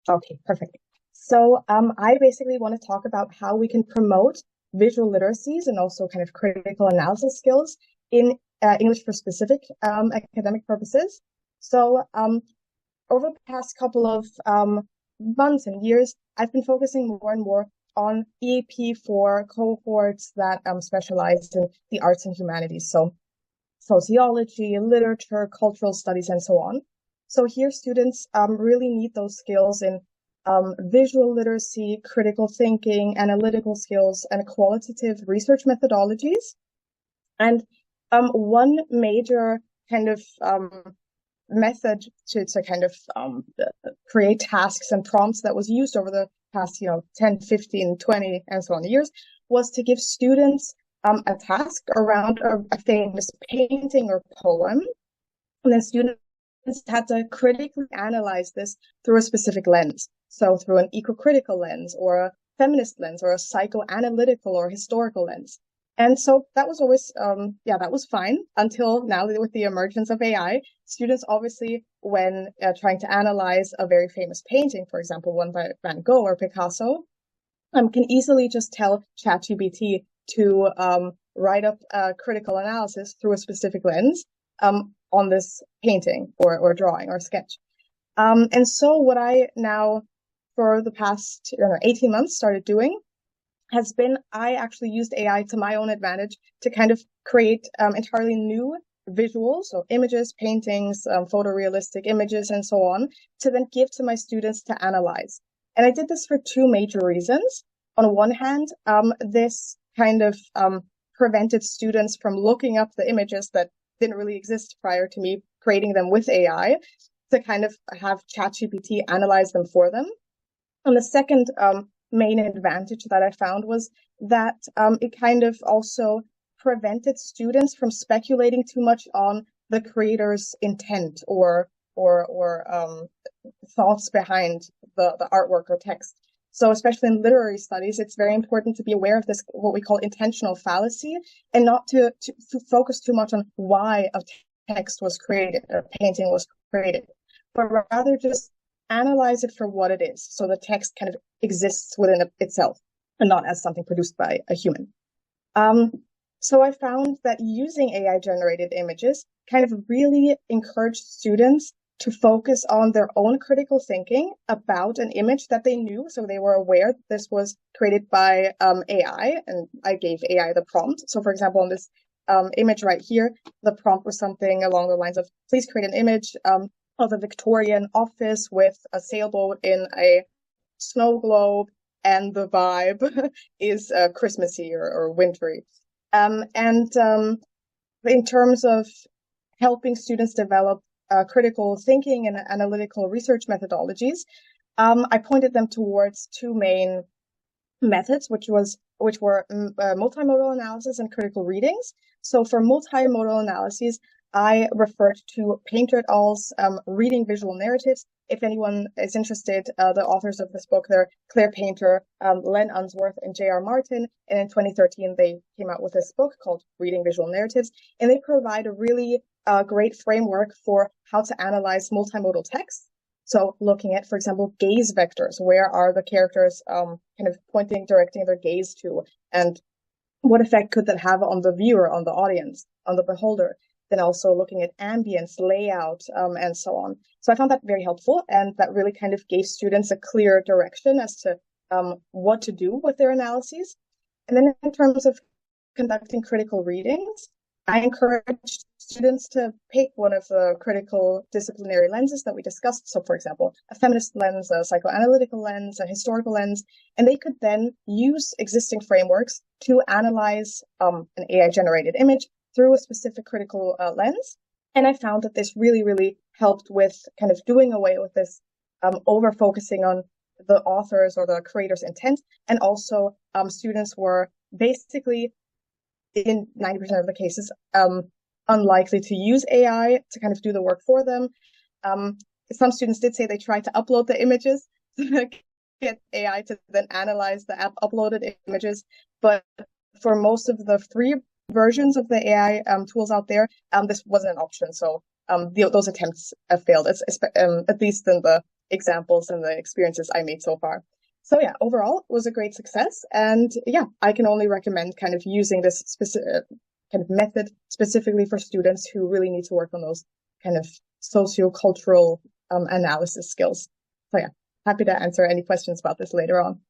Okay, perfect. So I basically want to talk about how we can promote visual literacies and also kind of critical analysis skills in English for specific academic purposes. So over the past couple of months and years, I've been focusing more and more on EAP for cohorts that specialize in the arts and humanities. So sociology, literature, cultural studies, and so on. So here students really need those skills in visual literacy, critical thinking, analytical skills, and qualitative research methodologies. And one major kind of method to kind of create tasks and prompts that was used over the past, 10, 15, 20, and so on years was to give students a task around a famous painting or poem. And then students had to critically analyze this through a specific lens. So through an eco-critical lens or a feminist lens or a psychoanalytical or historical lens. And so that was always, that was fine until now with the emergence of AI. Students obviously, when trying to analyze a very famous painting, for example, one by Van Gogh or Picasso, can easily just tell ChatGPT to write up a critical analysis through a specific lens on this painting or drawing or sketch. And so what I now, for the past 18 months, started doing has been I actually used AI to my own advantage to kind of create entirely new visuals, so images, paintings, photorealistic images, and so on, to then give to my students to analyze. And I did this for two major reasons. On one hand, this kind of prevented students from looking up the images that didn't really exist prior to me creating them with AI to kind of have ChatGPT analyze them for them. And the second main advantage that I found was that it kind of also prevented students from speculating too much on the creator's intent or thoughts behind the artwork or text. So especially in literary studies, it's very important to be aware of this, what we call intentional fallacy, and not to focus too much on why a text was created, or a painting was created, but rather just analyze it for what it is. So the text kind of exists within itself and not as something produced by a human. So I found that using AI-generated images kind of really encouraged students to focus on their own critical thinking about an image that they knew. So they were aware that this was created by AI, and I gave AI the prompt. So for example, on this image right here, the prompt was something along the lines of, please create an image of a Victorian office with a sailboat in a snow globe, and the vibe is Christmassy or wintry. And in terms of helping students develop critical thinking and analytical research methodologies, I pointed them towards two main methods, which were multimodal analysis and critical readings. So for multimodal analyses, I referred to Painter et al.'s Reading Visual Narratives. If anyone is interested, the authors of this book, they're Claire Painter, Len Unsworth, and J.R. Martin. And in 2013, they came out with this book called Reading Visual Narratives. And they provide a really great framework for how to analyze multimodal text. So looking at, for example, gaze vectors, where are the characters kind of directing their gaze to, and what effect could that have on the viewer, on the audience, on the beholder? Then also looking at ambience, layout, and so on. So I found that very helpful, and that really kind of gave students a clear direction as to what to do with their analyses. And then in terms of conducting critical readings, I encouraged students to pick one of the critical disciplinary lenses that we discussed. So for example, a feminist lens, a psychoanalytical lens, a historical lens, and they could then use existing frameworks to analyze an AI-generated image through a specific critical lens. And I found that this really, really helped with kind of doing away with this over-focusing on the author's or the creator's intent. And also students were basically, in 90% of the cases, unlikely to use AI to kind of do the work for them. Some students did say they tried to upload the images to get AI to then analyze the uploaded images. But for most of the free versions of the AI tools out there, this wasn't an option. So those attempts have failed, at least in the examples and the experiences I made so far. So yeah, overall, it was a great success. And yeah, I can only recommend kind of using this specific kind of method specifically for students who really need to work on those kind of socio-cultural analysis skills. So yeah, happy to answer any questions about this later on.